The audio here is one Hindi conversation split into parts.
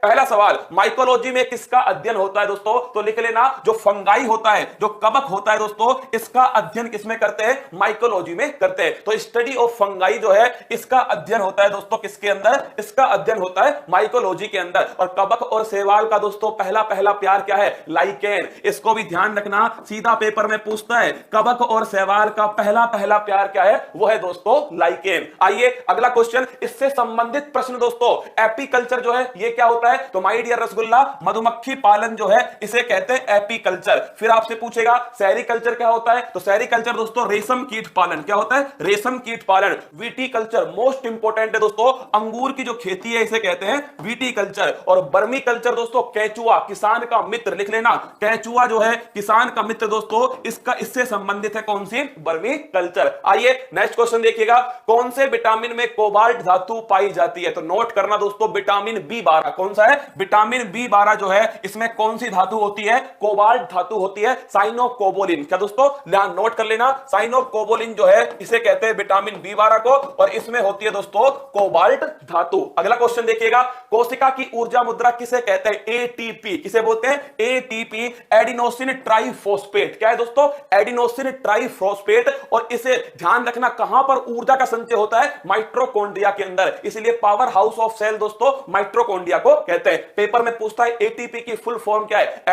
पहला सवाल, माइकोलॉजी में किसका अध्ययन होता है दोस्तों? तो लिख लेना, जो फंगाई होता है, जो कवक होता है दोस्तों, इसका अध्ययन किसमें करते हैं? माइकोलॉजी में करते हैं। तो स्टडी ऑफ फंगाई जो है इसका अध्ययन होता है दोस्तों किसके अंदर? इसका अध्ययन होता है माइकोलॉजी के अंदर। और कवक और शैवाल का दोस्तों पहला पहला प्यार क्या है? लाइकेन। इसको भी ध्यान रखना, सीधा पेपर में पूछता है कवक और शैवाल का पहला पहला प्यार क्या है? वो है दोस्तों लाइकेन। आइए अगला क्वेश्चन, इससे संबंधित प्रश्न दोस्तों, एपीकल्चर जो है ये क्या होता है? तो माय डियर रसगुल्ला, मधुमक्खी पालन जो है इसे कहते हैं एपीकल्चर। फिर आपसे पूछेगा सेरिकल्चर क्या होता है? तो सेरिकल्चर दोस्तों रेशम कीट पालन। क्या होता है? रेशम कीट पालन। विटीकल्चर मोस्ट इंपोर्टेंट है दोस्तों, अंगूर की जो खेती है इसे कहते हैं विटीकल्चर। और बर्मी कल्चर दोस्तों, केंचुआ किसान का मित्र, लिख लेना, केंचुआ जो है किसान का मित्र दोस्तों, इसका इससे संबंधित है कौन सी? बर्मी कल्चर। आइए नेक्स्ट क्वेश्चन देखिएगा, कौन से विटामिन में कोबाल्ट धातु पाई जाती है? तो नोट करना दोस्तों, विटामिन B12। कौन सा है? विटामिन B12 जो है इसमें कौन सी धातु होती है? कोबाल्ट धातु होती है, साइनोकोबोलिन। क्या दोस्तों? नोट कर लेना, साइनोकोबोलिन जो है इसे कहते हैं विटामिन B12 को, और इसमें होती है दोस्तों कोबाल्ट धातु। अगला क्वेश्चन देखिएगा, कोशिका की ऊर्जा मुद्रा किसे कहते हैं? एटीपी। किसे बोलते हैं? ATP, adenosine triphosphate. क्या है दोस्तों? Adenosine triphosphate. और इसे ध्यान रखना, कहां पर ऊर्जा का संचय होता है? माइटोकॉन्ड्रिया के अंदर, इसलिए पावर हाउस ऑफ सेल दोस्तों माइटोकॉन्ड्रिया को कहते हैं। पेपर में पूछता है एटीपी की फुल फॉर्म क्या है?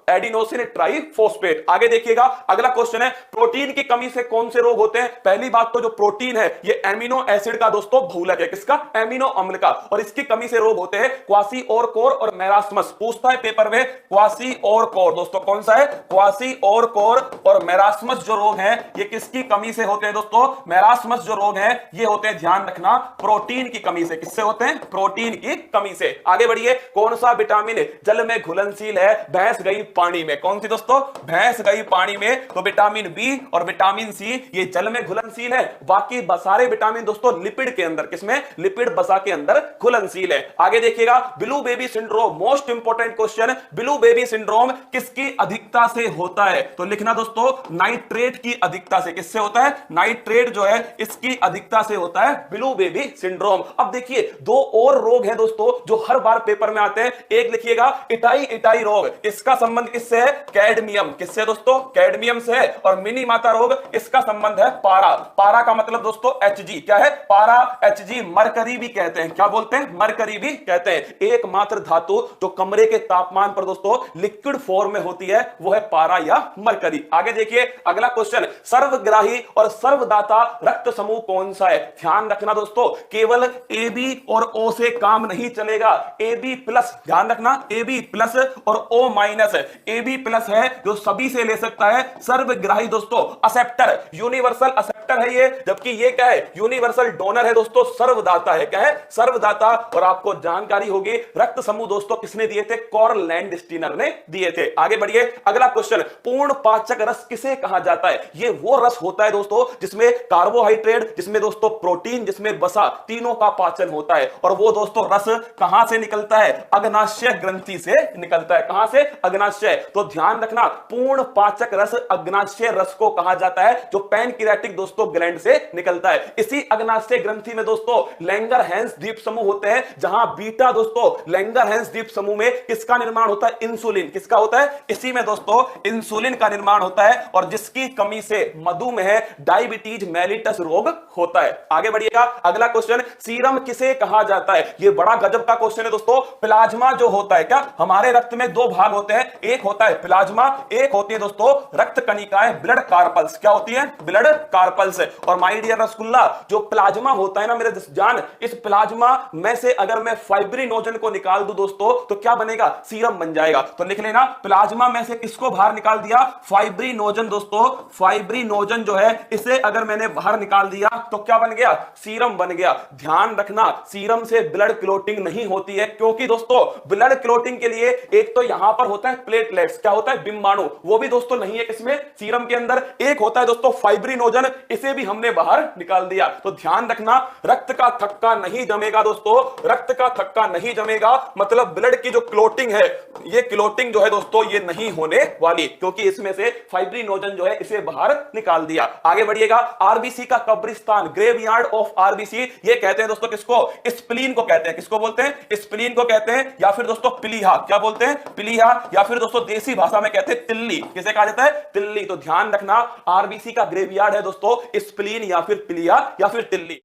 Adenosine triphosphate. आगे देखिएगा, अगला क्वेश्चन है, प्रोटीन की कमी से कौन से रोग होते हैं? पहली बात तो जो प्रोटीन है ये एमिनो एसिड का दोस्तों बहुलक है। किसका? एमिनो अम्ल का। और इसकी कमी से रोग होते हैं क्वासी-ओर-कोर और मेरास्मस। पूछता है पेपर में क्वासी-ओर-कोर दोस्तों, कौन सा है? क्वासी-ओर-कोर और मेरास्मस जो रोग हैं ये किसकी कमी से होते हैं दोस्तों? मेरास्मस जो रोग हैं ये होते हैं, ध्यान रखना, प्रोटीन की कमी से। किससे होते हैं? प्रोटीन की कमी से। आगे बढ़िए, कौन सा विटामिन जल में घुलनशील है? भैंस गई पानी में। कौन सी दोस्तों? भैंस गई पानी में। तो विटामिन बी और विटामिन सी ये जल में घुलनशील है। बाकी सारे विटामिन दोस्तों लिपिड के अंदर, किसमें? लिपिड वसा के अंदर घुलनशील है। आगे देखिएगा, blue baby syndrome, most important question, blue baby syndrome किसकी अधिकता से होता है? तो लिखना दोस्तों, नाइट्रेट की अधिकता से। किससे होता है? नाइट्रेट जो है इसकी अधिकता से होता है ब्लू बेबी सिंड्रोम। अब देखिए, दो और रोग हैं दोस्तों जो हर बार पेपर में आते हैं। एक लिखिएगा इटाई इटाई रोग, इसका संबंध किससे है? कैडमियम। किससे दोस्तों? कैडमियम से है। और मिनी माता रोग, इसका संबंध है पारा। पारा का मतलब दोस्तों Hg। क्या है? पारा, Hg, मरकरी भी कहते हैं। क्या बोलते हैं? मरकरी भी कहते हैं। एकमात्र धातु जो कमरे के तापमान पर दोस्तों लिक्विड फॉर्म में होती है वो है पारा या मरकरी। आगे देखिए, अगला क्वेश्चन, सर्वग्राही और सर्वदाता रक्त समूह कौन सा है? ध्यान रखना दोस्तों, केवल AB और O से काम नहीं चलेगा। AB प्लस, ध्यान रखना, AB प्लस और O माइनस। AB प्लस है जो सभी से ले सकता है। सर्वग्राही दोस्तों असेप्टर, यूनिवर्सल असेप्टर है ये, जबकि ये क्या है? यूनिवर्सल डोनर है दोस्तों, सर्वदाता है। क्या है? सर्वदाता। और आपको जानकारी होगी रक्त समूह दोस्तों किसने दिए थे? कार्ल लैंडस्टीनर ने दिए थे। आगे बढ़िए, अगला क्वेश्चन, पूर्ण पाचक रस किसे कहा जाता है? ये वो रस होता है दोस्तों जिसमें कार्बोहाइड्रेट, जिसमें दोस्तों प्रोटीन, जिसमें वसा, तीनों का पाचन होता है। और वो दोस्तों रस कहां से निकलता है? अग्नाशय ग्रंथि से निकलता है। कहां से? अग्नाशय। तो ध्यान रखना, पूर्ण पाचक रस अग्नाशय रस को कहा जाता है, जो पैनक्रियाटिक दोस्तों ग्लैंड से निकलता है। इसी अग्नाशय ग्रंथि में दोस्तों लैंगरहैंस द्वीप समूह होते हैं, जहां बीटा दोस्तों लैंगरहैंस द्वीप समूह में किसका निर्माण होता है? इंसुलिन। किसका होता है? इसी में दोस्तों इंसुलिन का निर्माण होता है, और जिसकी कमी से मधुमेह, डायबिटीज मेलिटस रोग होता है। आगे बढ़िएगा, अगला क्वेश्चन, सीरम किसे कहा जाता है? ये बड़ा गजब का क्वेश्चन है दोस्तों। प्लाज्मा जो होता है, क्या हमारे रक्त में दो भाग होते हैं, एक होता है प्लाज्मा, एक होती है दोस्तों रक्त कणिकाएं, ब्लड कार्पल्स। क्या होती है? Blood carpals. और माय डियर रसगुल्ला, जो प्लाज्मा होता है ना मेरे जान, इस प्लाज्मा में से अगर मैं फाइब्रिनोजन को निकाल दूं दोस्तों तो क्या बनेगा? सीरम बन जाएगा। तो लिख लेना, प्लाज्मा में से किसको बाहर निकाल दिया? फाइब्रिनोजन दोस्तों, फाइब्रिनोजन जो है इसे अगर मैंने बाहर निकाल दिया तो क्या बन गया? सीरम बन गया। ध्यान रखना, सीरम से ब्लड क्लोटिंग नहीं होती है, क्योंकि दोस्तों ब्लड क्लोटिंग के लिए एक तो यहां पर होता है प्लेटलेट्स, क्या होता है? बिंबाणु, वो भी दोस्तों नहीं है किसमें? सीरम के अंदर। एक होता है दोस्तों फाइब्रिनोजन, इसे भी हमने बाहर निकाल दिया। तो ध्यान रखना, रक्त का थक्का नहीं जमेगा दोस्तों, रक्त का थक्का नहीं जमेगा, मतलब ब्लड की जो क्लोटिंग है, ये क्लोटिंग जो है दोस्तों ये नहीं होने वाली, क्योंकि इसमें से फाइब्रिनोजन जो है इसे बाहर निकाल दिया। आगे बढ़िएगा, आरबीसी का कब्रिस्तान, ग्रेवयार्ड ऑफ आरबीसी, ये कहते हैं दोस्तों किसको? स्प्लीन को कहते हैं। किसको बोलते हैं? स्प्लीन को कहते हैं, या फिर दोस्तों प्लीहा। क्या बोलते हैं? प्लीहा, या फिर दोस्तों देसी भाषा में कहते हैं तिल्ली। किसे कहा जाता है? तिल्ली। तो ध्यान रखना, आरबीसी का ग्रेवयार्ड है दोस्तों स्प्लीन या फिर प्लीहा या फिर तिल्ली।